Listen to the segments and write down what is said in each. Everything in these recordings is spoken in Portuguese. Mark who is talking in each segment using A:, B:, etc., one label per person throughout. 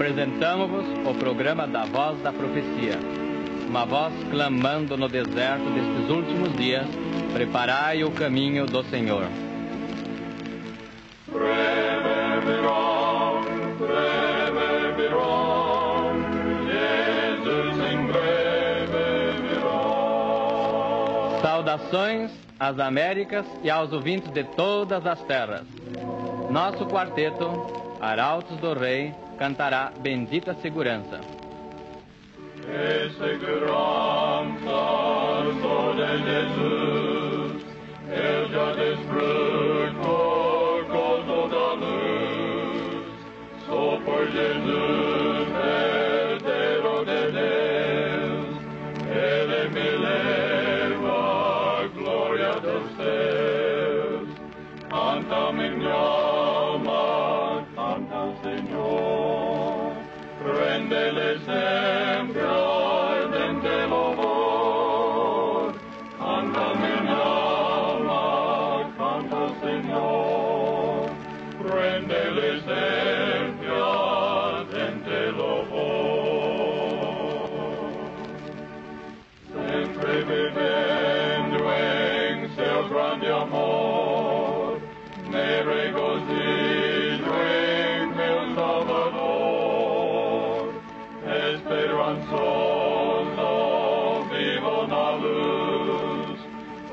A: apresentamos-vos o programa da Voz da Profecia. Uma voz clamando no deserto destes últimos dias: preparai o caminho do Senhor.
B: Breve virão, Jesus em breve virá.
A: Saudações às Américas e aos ouvintes de todas as terras. Nosso quarteto, Arautos do Rei, cantará Bendita Segurança.
B: Que segurança sou de Jesus, eu já desfruto gozo da luz. Sou por Jesus, herdeiro de Deus, Ele me leva à glória dos céus. Canta minha alma, canta Senhor, rende-lhe sempre ardente louvor. Canta minha alma, canta Senhor, rende-lhe sempre ardente louvor. Sempre vivendo em seu grande amor, me regozijo em meu Salvador. Esperançoso vivo na luz,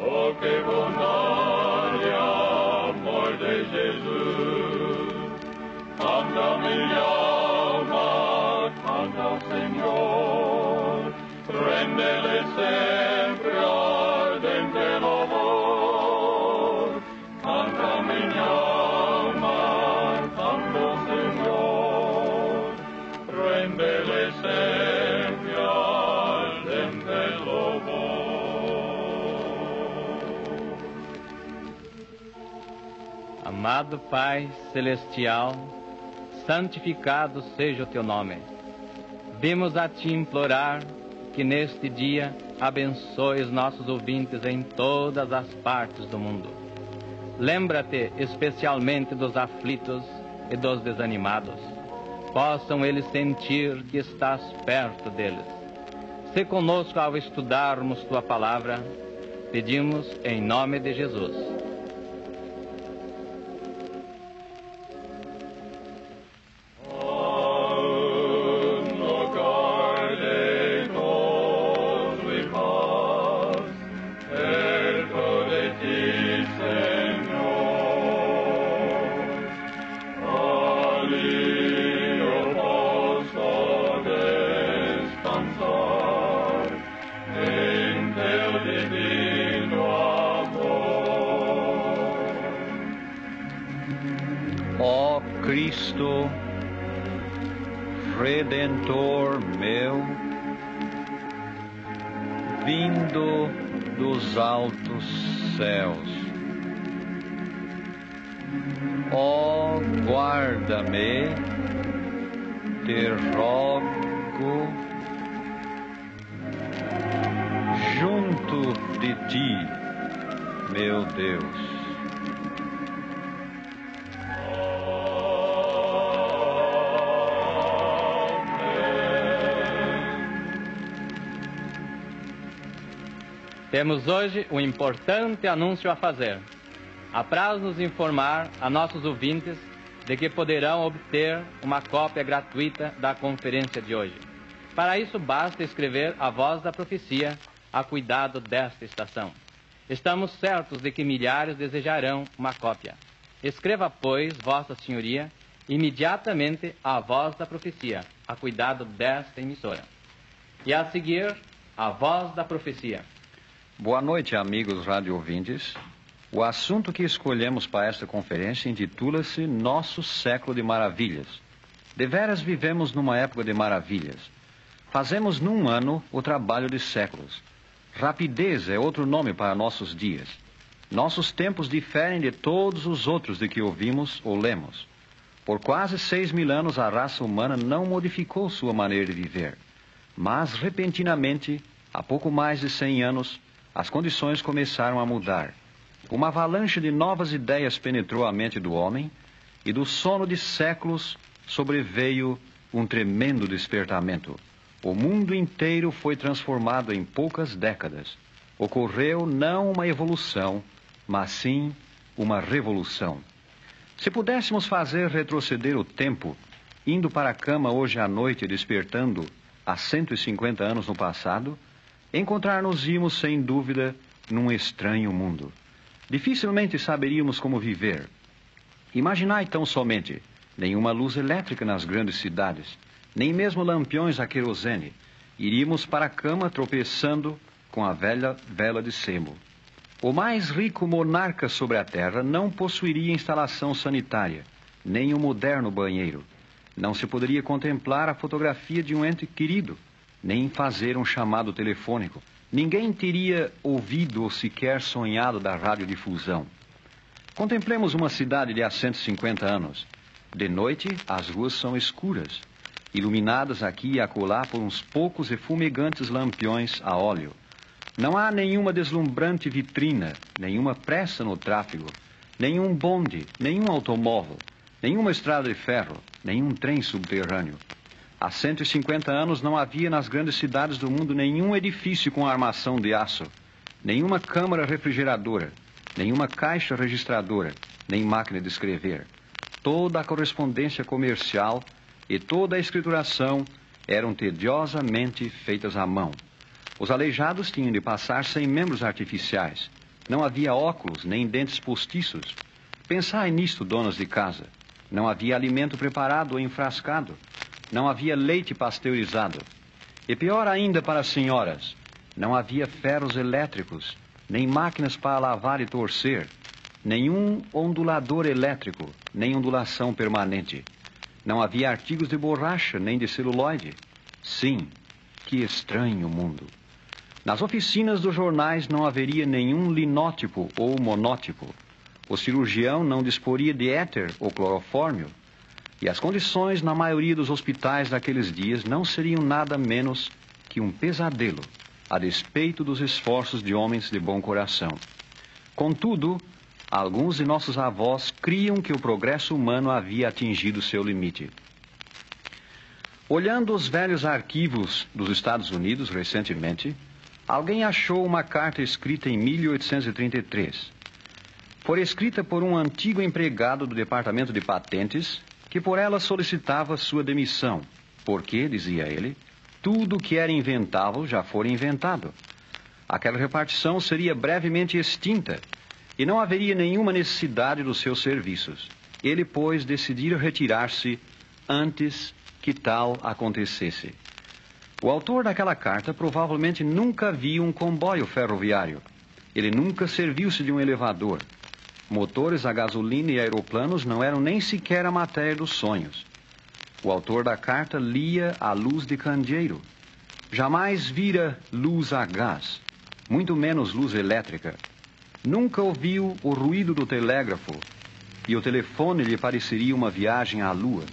B: oh que bondade e amor de Jesus. Canta minha alma, canta ao Senhor, rende-lhe sempre ardente louvor. Canta minha alma, canta ao Senhor, rende-lhe sempre ardente louvor.
A: Amado Pai Celestial, santificado seja o Teu nome. Vimos a Ti implorar que neste dia abençoes nossos ouvintes em todas as partes do mundo. Lembra-te especialmente dos aflitos e dos desanimados. Possam eles sentir que estás perto deles. Se conosco ao estudarmos Tua palavra, pedimos em nome de Jesus.
C: Ó Cristo, Redentor meu, vindo dos altos céus, ó guarda-me, te rogo, junto de Ti, meu Deus.
A: Temos hoje um importante anúncio a fazer. Apraz-nos informar a nossos ouvintes de que poderão obter uma cópia gratuita da conferência de hoje. Para isso, basta escrever a Voz da Profecia a cuidado desta estação. Estamos certos de que milhares desejarão uma cópia. Escreva, pois, Vossa Senhoria, imediatamente a Voz da Profecia a cuidado desta emissora. E a seguir, a Voz da Profecia.
C: Boa noite, amigos rádio-ouvintes. O assunto que escolhemos para esta conferência intitula-se Nosso Século de Maravilhas. Deveras vivemos numa época de maravilhas. Fazemos num ano o trabalho de séculos. Rapidez é outro nome para nossos dias. Nossos tempos diferem de todos os outros de que ouvimos ou lemos. Por quase 6.000 anos a raça humana não modificou sua maneira de viver. Mas, repentinamente, há pouco mais de 100 anos, as condições começaram a mudar. Uma avalanche de novas ideias penetrou a mente do homem e do sono de séculos sobreveio um tremendo despertamento. O mundo inteiro foi transformado em poucas décadas. Ocorreu não uma evolução, mas sim uma revolução. Se pudéssemos fazer retroceder o tempo, indo para a cama hoje à noite e despertando há 150 anos no passado, encontrar-nos-íamos sem dúvida num estranho mundo. Dificilmente saberíamos como viver. Imaginai tão somente nenhuma luz elétrica nas grandes cidades, nem mesmo lampiões a querosene. Iríamos para a cama tropeçando com a velha vela de sebo. O mais rico monarca sobre a terra não possuiria instalação sanitária, nem um moderno banheiro. Não se poderia contemplar a fotografia de um ente querido, nem fazer um chamado telefônico. Ninguém teria ouvido ou sequer sonhado da radiodifusão. Contemplemos uma cidade de há 150 anos. De noite, as ruas são escuras, iluminadas aqui e acolá por uns poucos e fumegantes lampiões a óleo. Não há nenhuma deslumbrante vitrina, nenhuma pressa no tráfego, nenhum bonde, nenhum automóvel, nenhuma estrada de ferro, nenhum trem subterrâneo. Há 150 anos não havia nas grandes cidades do mundo nenhum edifício com armação de aço, nenhuma câmara refrigeradora, nenhuma caixa registradora, nem máquina de escrever. Toda a correspondência comercial e toda a escrituração eram tediosamente feitas à mão. Os aleijados tinham de passar sem membros artificiais. Não havia óculos nem dentes postiços. Pensai nisto, donas de casa. Não havia alimento preparado ou enfrascado. Não havia leite pasteurizado. E pior ainda para as senhoras, não havia ferros elétricos, nem máquinas para lavar e torcer, nenhum ondulador elétrico, nem ondulação permanente. Não havia artigos de borracha, nem de celuloide. Sim, que estranho mundo. Nas oficinas dos jornais não haveria nenhum linótipo ou monótipo. O cirurgião não disporia de éter ou clorofórmio. E as condições na maioria dos hospitais daqueles dias não seriam nada menos que um pesadelo, a despeito dos esforços de homens de bom coração. Contudo, alguns de nossos avós criam que o progresso humano havia atingido seu limite. Olhando os velhos arquivos dos Estados Unidos recentemente, alguém achou uma carta escrita em 1833. Foi escrita por um antigo empregado do Departamento de Patentes, que por ela solicitava sua demissão, porque, dizia ele, tudo o que era inventável já fora inventado. Aquela repartição seria brevemente extinta e não haveria nenhuma necessidade dos seus serviços. Ele, pois, decidira retirar-se antes que tal acontecesse. O autor daquela carta provavelmente nunca viu um comboio ferroviário. Ele nunca serviu-se de um elevador. Motores a gasolina e aeroplanos não eram nem sequer a matéria dos sonhos. O autor da carta lia à luz de candeeiro. Jamais vira luz a gás, muito menos luz elétrica. Nunca ouviu o ruído do telégrafo, e o telefone lhe pareceria uma viagem à lua.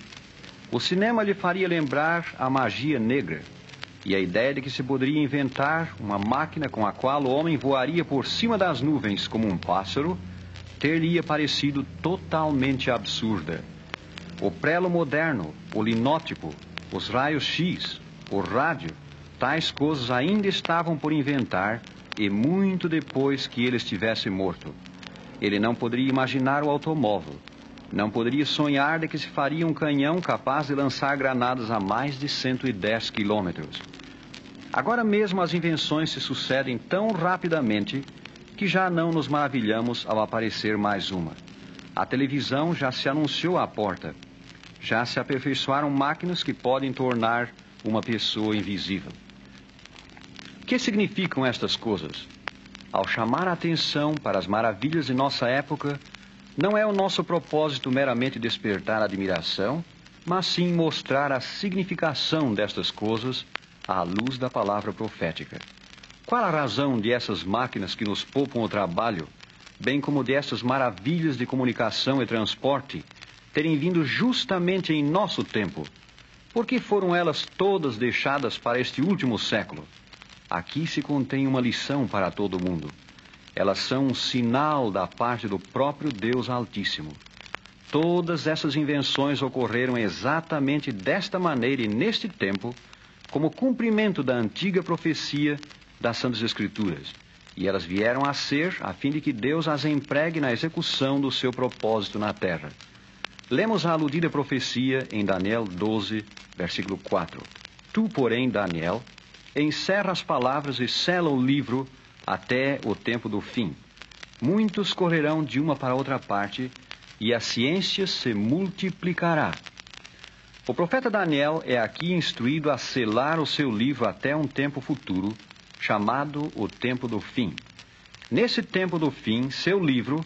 C: O cinema lhe faria lembrar a magia negra, e a ideia de que se poderia inventar uma máquina com a qual o homem voaria por cima das nuvens como um pássaro, ter-lhe parecido totalmente absurda. O prelo moderno, o linótipo, os raios-x, o rádio, tais coisas ainda estavam por inventar, e muito depois que ele estivesse morto. Ele não poderia imaginar o automóvel. Não poderia sonhar de que se faria um canhão capaz de lançar granadas a mais de 110 quilômetros. Agora mesmo as invenções se sucedem tão rapidamente que já não nos maravilhamos ao aparecer mais uma. A televisão já se anunciou à porta. Já se aperfeiçoaram máquinas que podem tornar uma pessoa invisível. O que significam estas coisas? Ao chamar a atenção para as maravilhas de nossa época, não é o nosso propósito meramente despertar admiração, mas sim mostrar a significação destas coisas à luz da palavra profética. Qual a razão de essas máquinas que nos poupam o trabalho, bem como dessas maravilhas de comunicação e transporte, terem vindo justamente em nosso tempo? Por que foram elas todas deixadas para este último século? Aqui se contém uma lição para todo mundo. Elas são um sinal da parte do próprio Deus Altíssimo. Todas essas invenções ocorreram exatamente desta maneira e neste tempo, como cumprimento da antiga profecia das Santas Escrituras. E elas vieram a ser a fim de que Deus as empregue na execução do seu propósito na terra. Lemos a aludida profecia em Daniel 12, versículo 4. Tu, porém, Daniel, encerra as palavras e sela o livro até o tempo do fim. Muitos correrão de uma para outra parte, e a ciência se multiplicará. O profeta Daniel é aqui instruído a selar o seu livro até um tempo futuro, chamado o tempo do fim. Nesse tempo do fim, seu livro,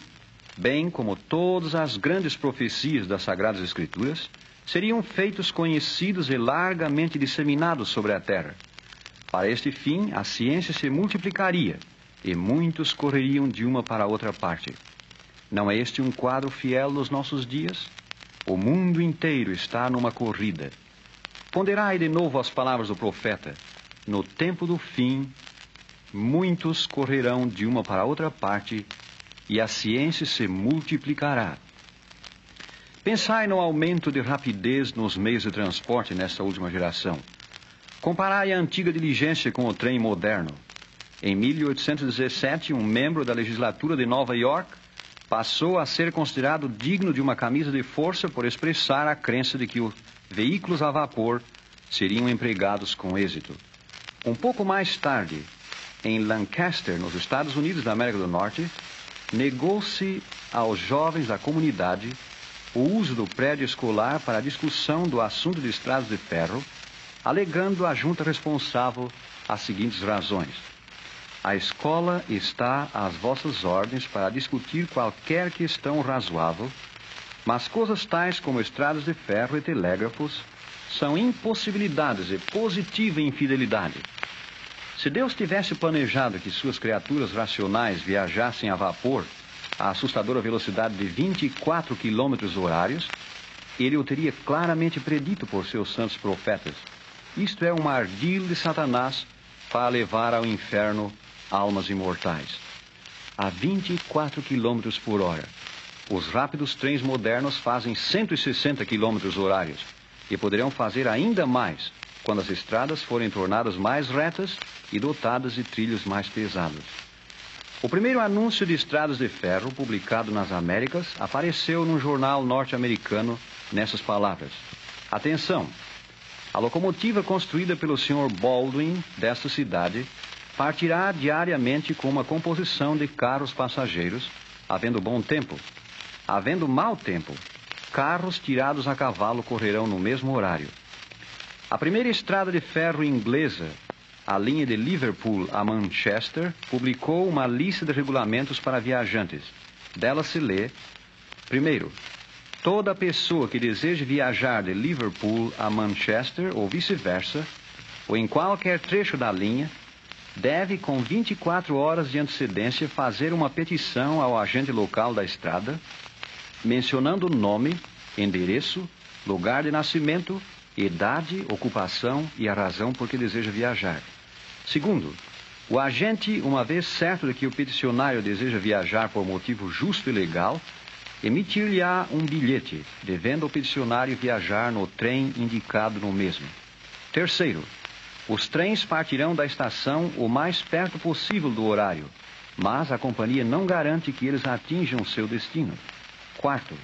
C: bem como todas as grandes profecias das Sagradas Escrituras, seriam feitos conhecidos e largamente disseminados sobre a terra. Para este fim, a ciência se multiplicaria, e muitos correriam de uma para outra parte. Não é este um quadro fiel dos nossos dias? O mundo inteiro está numa corrida. Ponderai de novo as palavras do profeta. No tempo do fim, muitos correrão de uma para outra parte, e a ciência se multiplicará. Pensai no aumento de rapidez nos meios de transporte nesta última geração. Comparai a antiga diligência com o trem moderno. Em 1817, um membro da legislatura de Nova York passou a ser considerado digno de uma camisa de força por expressar a crença de que os veículos a vapor seriam empregados com êxito. Um pouco mais tarde, em Lancaster, nos Estados Unidos da América do Norte, negou-se aos jovens da comunidade o uso do prédio escolar para a discussão do assunto de estradas de ferro, alegando a junta responsável as seguintes razões. A escola está às vossas ordens para discutir qualquer questão razoável, mas coisas tais como estradas de ferro e telégrafos são impossibilidades e positiva infidelidade. Se Deus tivesse planejado que suas criaturas racionais viajassem a vapor a assustadora velocidade de 24 quilômetros horários, ele o teria claramente predito por seus santos profetas. Isto é um ardil de Satanás para levar ao inferno almas imortais. A 24 quilômetros por hora. Os rápidos trens modernos fazem 160 quilômetros horários e poderão fazer ainda mais quando as estradas forem tornadas mais retas e dotadas de trilhos mais pesados. O primeiro anúncio de estradas de ferro publicado nas Américas apareceu num jornal norte-americano nessas palavras. Atenção! A locomotiva construída pelo Sr. Baldwin desta cidade partirá diariamente com uma composição de carros passageiros, havendo bom tempo. Havendo mau tempo, carros tirados a cavalo correrão no mesmo horário. A primeira estrada de ferro inglesa, a linha de Liverpool a Manchester, publicou uma lista de regulamentos para viajantes. Dela se lê: primeiro, toda pessoa que deseje viajar de Liverpool a Manchester ou vice-versa, ou em qualquer trecho da linha, deve, com 24 horas de antecedência, fazer uma petição ao agente local da estrada, mencionando nome, endereço, lugar de nascimento, idade, ocupação e a razão por que deseja viajar. Segundo, o agente, uma vez certo de que o peticionário deseja viajar por motivo justo e legal, emitir-lhe-á um bilhete, devendo o peticionário viajar no trem indicado no mesmo. Terceiro, os trens partirão da estação o mais perto possível do horário, mas a companhia não garante que eles atinjam seu destino. Quarto,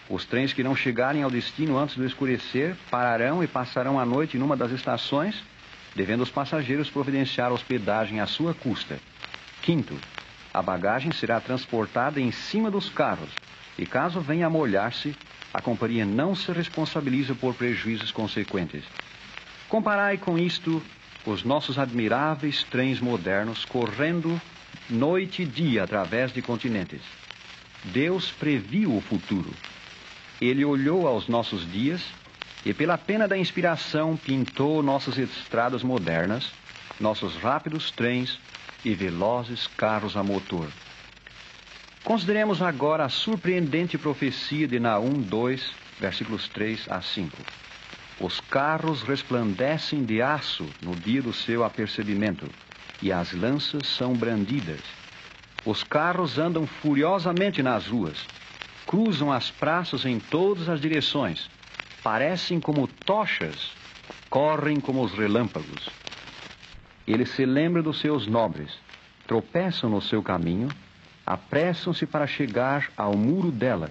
C: os trens que não chegarem ao destino antes do escurecer pararão e passarão a noite numa das estações, devendo os passageiros providenciar hospedagem à sua custa. Quinto, a bagagem será transportada em cima dos carros, e caso venha a molhar-se, a companhia não se responsabiliza por prejuízos consequentes. Comparai com isto os nossos admiráveis trens modernos correndo noite e dia através de continentes. Deus previu o futuro. Ele olhou aos nossos dias e, pela pena da inspiração, pintou nossas estradas modernas, nossos rápidos trens e velozes carros a motor. Consideremos agora a surpreendente profecia de Naum 2, versículos 3 a 5. Os carros resplandecem de aço no dia do seu apercebimento, e as lanças são brandidas. Os carros andam furiosamente nas ruas. cruzam as praças em todas as direções, parecem como tochas, correm como os relâmpagos. Ele se lembra dos seus nobres, tropeçam no seu caminho, apressam-se para chegar ao muro dela,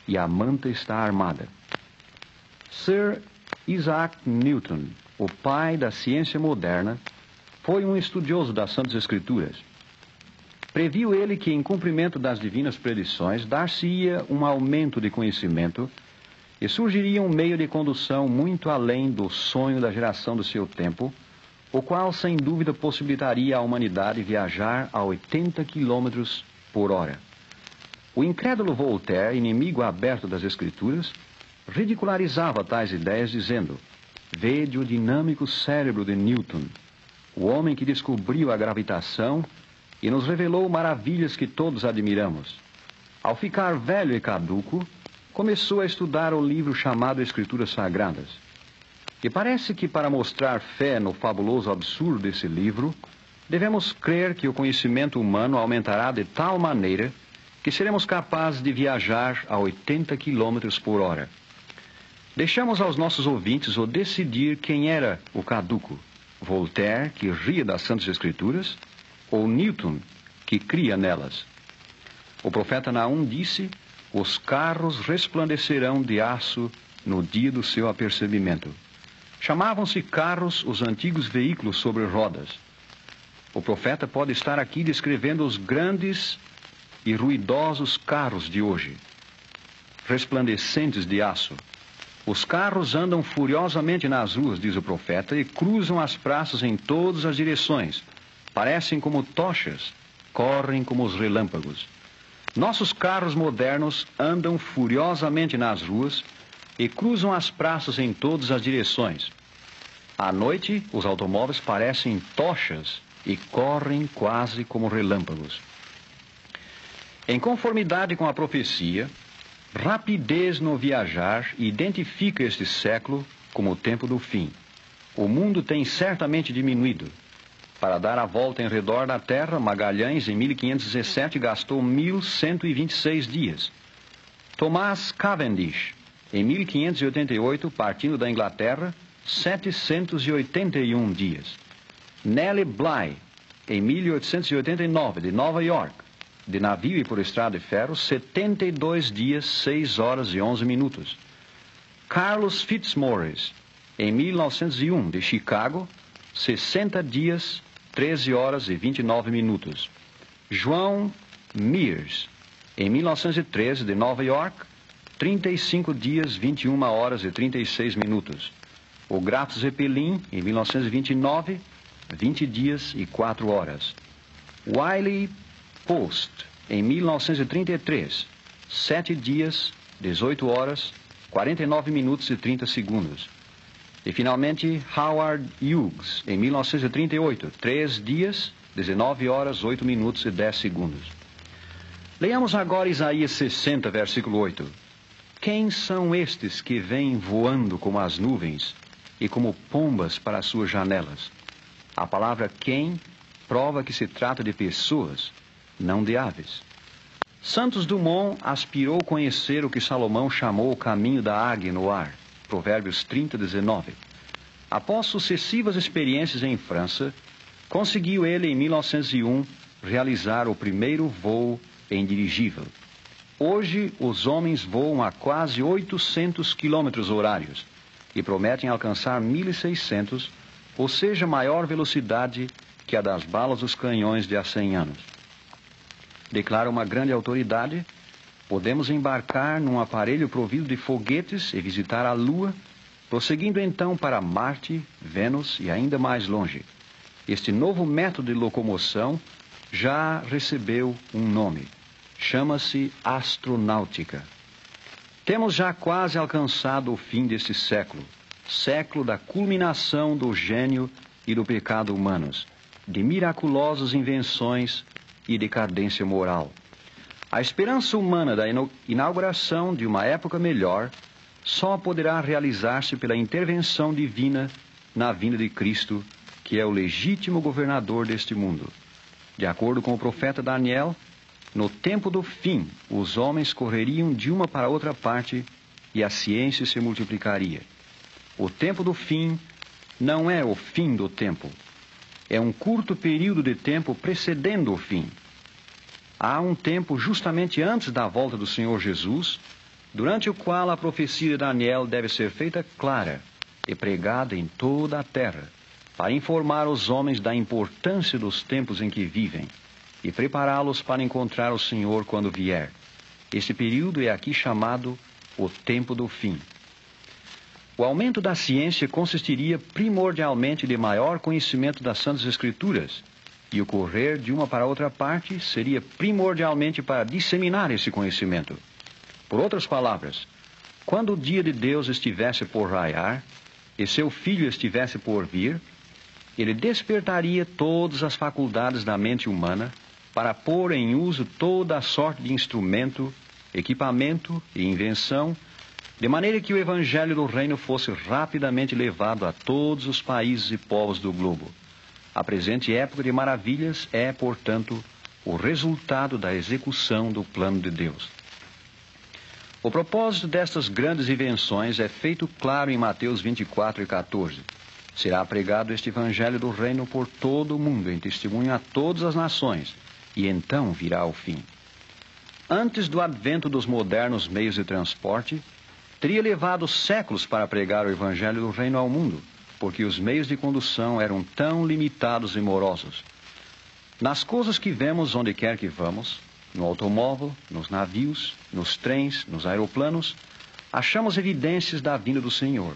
C: e a manta está armada. Sir Isaac Newton, o pai da ciência moderna, foi um estudioso das Santas Escrituras. Previu ele que, em cumprimento das divinas predições, dar-se-ia um aumento de conhecimento e surgiria um meio de condução muito além do sonho da geração do seu tempo, o qual, sem dúvida, possibilitaria à humanidade viajar a 80 km por hora. O incrédulo Voltaire, inimigo aberto das Escrituras, ridicularizava tais ideias, dizendo: "Vede o dinâmico cérebro de Newton, o homem que descobriu a gravitação e nos revelou maravilhas que todos admiramos. Ao ficar velho e caduco, começou a estudar o livro chamado Escrituras Sagradas. E parece que, para mostrar fé no fabuloso absurdo desse livro, devemos crer que o conhecimento humano aumentará de tal maneira que seremos capazes de viajar a 80 km por hora. Deixamos aos nossos ouvintes o decidir quem era o caduco: Voltaire, que ria das Santas Escrituras, ou Newton, que cria nelas. O profeta Naum disse: os carros resplandecerão de aço no dia do seu apercebimento. Chamavam-se carros os antigos veículos sobre rodas. O profeta pode estar aqui descrevendo os grandes e ruidosos carros de hoje, resplandecentes de aço. Os carros andam furiosamente nas ruas, diz o profeta, e cruzam as praças em todas as direções. Parecem como tochas, correm como os relâmpagos. Nossos carros modernos andam furiosamente nas ruas e cruzam as praças em todas as direções. À noite, os automóveis parecem tochas e correm quase como relâmpagos. Em conformidade com a profecia, rapidez no viajar identifica este século como o tempo do fim. O mundo tem certamente diminuído. Para dar a volta em redor da Terra, Magalhães, em 1517, gastou 1.126 dias. Thomas Cavendish, em 1588, partindo da Inglaterra, 781 dias. Nellie Bly, em 1889, de Nova York, de navio e por estrada de ferro, 72 dias, 6 horas e 11 minutos. Carlos Fitzmaurice, em 1901, de Chicago, 60 dias, 13 horas e 29 minutos. João Mears, em 1913, de Nova York, 35 dias, 21 horas e 36 minutos. O Graf Zeppelin, em 1929, 20 dias e 4 horas. Wiley Post, em 1933, 7 dias, 18 horas, 49 minutos e 30 segundos. E, finalmente, Howard Hughes, em 1938, 3 dias, 19 horas, 8 minutos e 10 segundos. Leiamos agora Isaías 60, versículo 8. Quem são estes que vêm voando como as nuvens e como pombas para as suas janelas? A palavra quem prova que se trata de pessoas, não de aves. Santos Dumont aspirou conhecer o que Salomão chamou o caminho da águia no ar, Provérbios 30, 19. Após sucessivas experiências em França, conseguiu ele, em 1901, realizar o primeiro voo em dirigível. Hoje, os homens voam a quase 800 km horários e prometem alcançar 1.600, ou seja, maior velocidade que a das balas dos canhões de há 100 anos. Declara uma grande autoridade: podemos embarcar num aparelho provido de foguetes e visitar a Lua, prosseguindo então para Marte, Vênus e ainda mais longe. Este novo método de locomoção já recebeu um nome. Chama-se astronáutica. Temos já quase alcançado o fim deste século, século da culminação do gênio e do pecado humanos, de miraculosas invenções e decadência moral. A esperança humana da inauguração de uma época melhor só poderá realizar-se pela intervenção divina na vinda de Cristo, que é o legítimo governador deste mundo. De acordo com o profeta Daniel, No tempo do fim, os homens correriam de uma para outra parte e a ciência se multiplicaria. O tempo do fim não é o fim do tempo. É um curto período de tempo precedendo o fim. Há um tempo justamente antes da volta do Senhor Jesus, durante o qual a profecia de Daniel deve ser feita clara e pregada em toda a terra, para informar os homens da importância dos tempos em que vivem e prepará-los para encontrar o Senhor quando vier. Esse período é aqui chamado o tempo do fim. O aumento da ciência consistiria primordialmente de maior conhecimento das Santas Escrituras, e o correr de uma para outra parte seria primordialmente para disseminar esse conhecimento. Por outras palavras, quando o dia de Deus estivesse por raiar e seu Filho estivesse por vir, ele despertaria todas as faculdades da mente humana para pôr em uso toda a sorte de instrumento, equipamento e invenção, de maneira que o Evangelho do Reino fosse rapidamente levado a todos os países e povos do globo. A presente época de maravilhas é, portanto, o resultado da execução do plano de Deus. O propósito destas grandes invenções é feito claro em Mateus 24 e 14. Será pregado este Evangelho do Reino por todo o mundo, em testemunho a todas as nações, e então virá o fim. Antes do advento dos modernos meios de transporte, teria levado séculos para pregar o Evangelho do Reino ao mundo, porque os meios de condução eram tão limitados e morosos. Nas coisas que vemos onde quer que vamos, no automóvel, nos navios, nos trens, nos aeroplanos, achamos evidências da vinda do Senhor.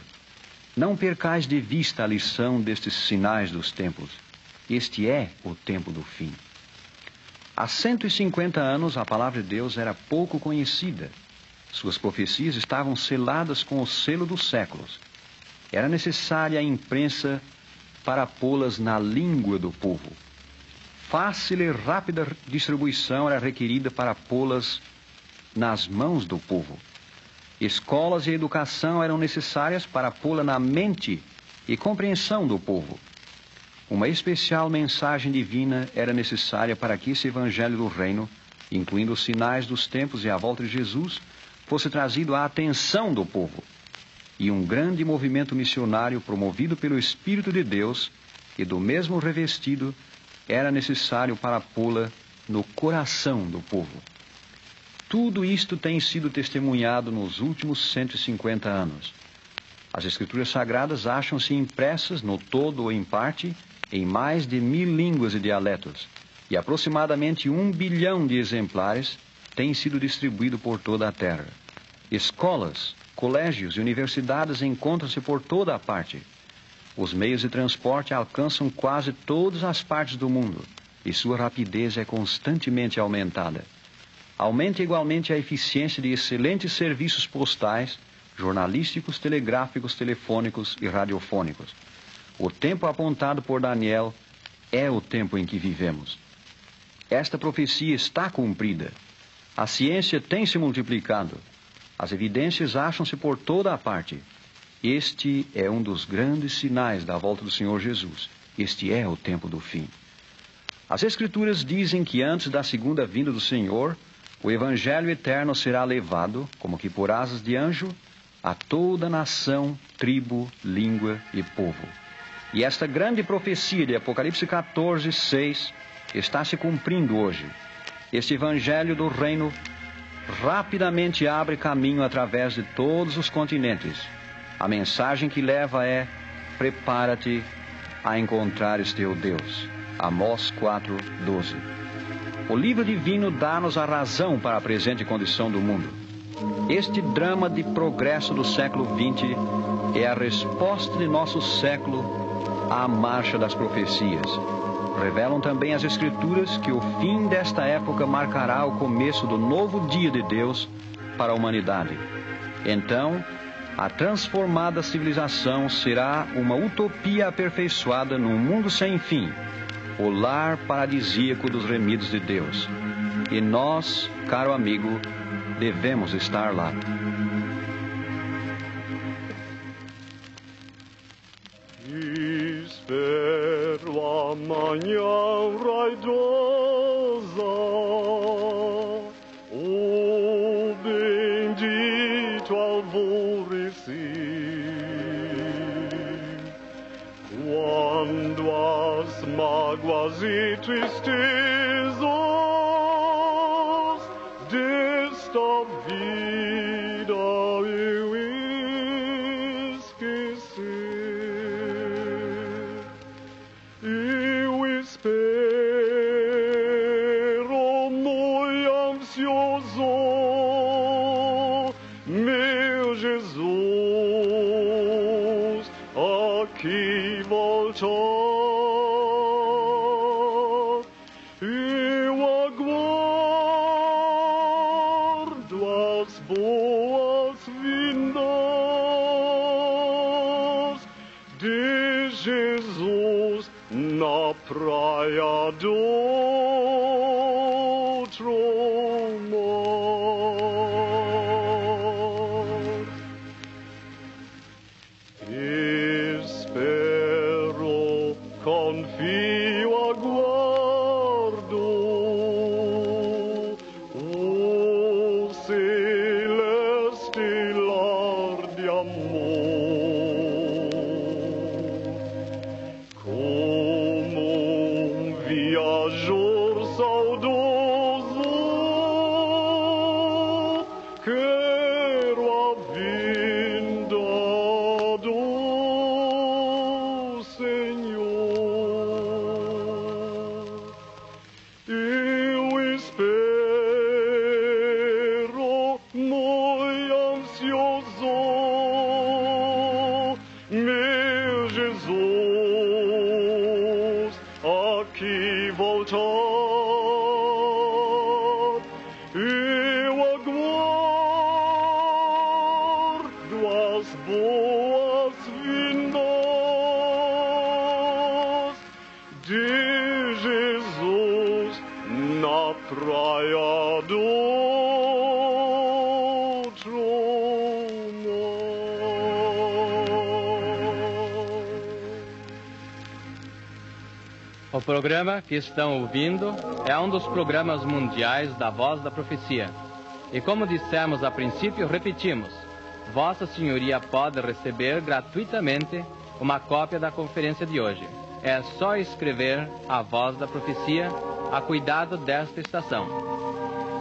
C: Não percais de vista a lição destes sinais dos tempos. Este é o tempo do fim. Há 150 anos a palavra de Deus era pouco conhecida. Suas profecias estavam seladas com o selo dos séculos. Era necessária a imprensa para pô-las na língua do povo. Fácil e rápida distribuição era requerida para pô-las nas mãos do povo. Escolas e educação eram necessárias para pô-la na mente e compreensão do povo. Uma especial mensagem divina era necessária para que esse Evangelho do Reino, incluindo os sinais dos tempos e a volta de Jesus, fosse trazido à atenção do povo. E um grande movimento missionário promovido pelo Espírito de Deus e do mesmo revestido era necessário para pô-la no coração do povo. Tudo isto tem sido testemunhado nos últimos 150 anos. As Escrituras Sagradas acham-se impressas no todo ou em parte em mais de 1000 línguas e dialetos, e aproximadamente 1 bilhão de exemplares têm sido distribuídos por toda a terra. Escolas, colégios e universidades encontram-se por toda a parte. Os meios de transporte alcançam quase todas as partes do mundo, e sua rapidez é constantemente aumentada. Aumenta igualmente a eficiência de excelentes serviços postais, jornalísticos, telegráficos, telefônicos e radiofônicos. O tempo apontado por Daniel é o tempo em que vivemos. Esta profecia está cumprida. A ciência tem se multiplicado. As evidências acham-se por toda a parte. Este é um dos grandes sinais da volta do Senhor Jesus. Este é o tempo do fim. As Escrituras dizem que antes da segunda vinda do Senhor, o Evangelho eterno será levado, como que por asas de anjo, a toda nação, tribo, língua e povo. E esta grande profecia de Apocalipse 14, 6, está se cumprindo hoje. Este Evangelho do Reino rapidamente abre caminho através de todos os continentes. A mensagem que leva é: prepara-te a encontrares teu Deus. Amós 4, 12. O livro divino dá-nos a razão para a presente condição do mundo. Este drama de progresso do século XX é a resposta de nosso século à marcha das profecias. Revelam também as Escrituras que o fim desta época marcará o começo do novo dia de Deus para a humanidade. Então, a transformada civilização será uma utopia aperfeiçoada num mundo sem fim, o lar paradisíaco dos remidos de Deus. E nós, caro amigo, devemos estar lá.
B: Espero amanhã raidosa muito alvorecer, quando as mágoas e tristezas desta vida eu esquecer, eu espero muito ansioso meu Jesus aqui voltar. Eu aguardo as boas-vindas de Jesus na praia do outro mar. Espero, confio, aguardo o celeste lar de amor, como um viajor saudoso quero a vinda do Senhor. Eu espero muito ansioso meu Jesus aqui voltar. Eu aguardo as boas-vindas de Jesus na praia do outro mar.
A: O programa que estão ouvindo é um dos programas mundiais da Voz da Profecia. E como dissemos a princípio, repetimos, Vossa Senhoria pode receber gratuitamente uma cópia da conferência de hoje. É só escrever a Voz da Profecia a cuidado desta estação.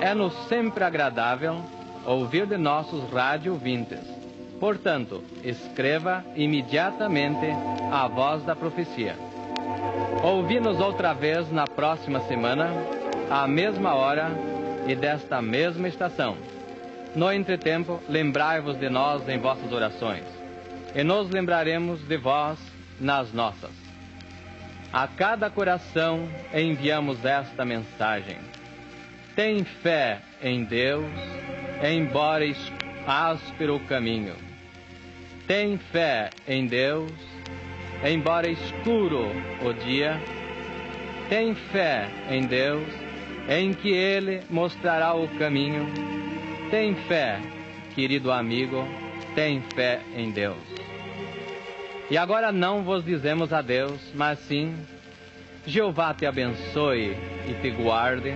A: É-nos sempre agradável ouvir de nossos rádio ouvintes. Portanto, escreva imediatamente a Voz da Profecia. Ouvi-nos outra vez na próxima semana, à mesma hora e desta mesma estação. No entretempo, lembrai-vos de nós em vossas orações, e nos lembraremos de vós nas nossas. A cada coração enviamos esta mensagem. Tem fé em Deus, embora áspero o caminho. Tem fé em Deus, embora escuro o dia. Tem fé em Deus, em que Ele mostrará o caminho. Tem fé, querido amigo, tem fé em Deus. E agora não vos dizemos adeus, mas sim, Jeová te abençoe e te guarde.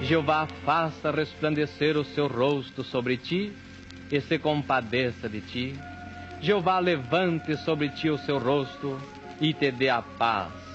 A: Jeová faça resplandecer o seu rosto sobre ti e se compadeça de ti. Jeová levante sobre ti o seu rosto e te dê a paz.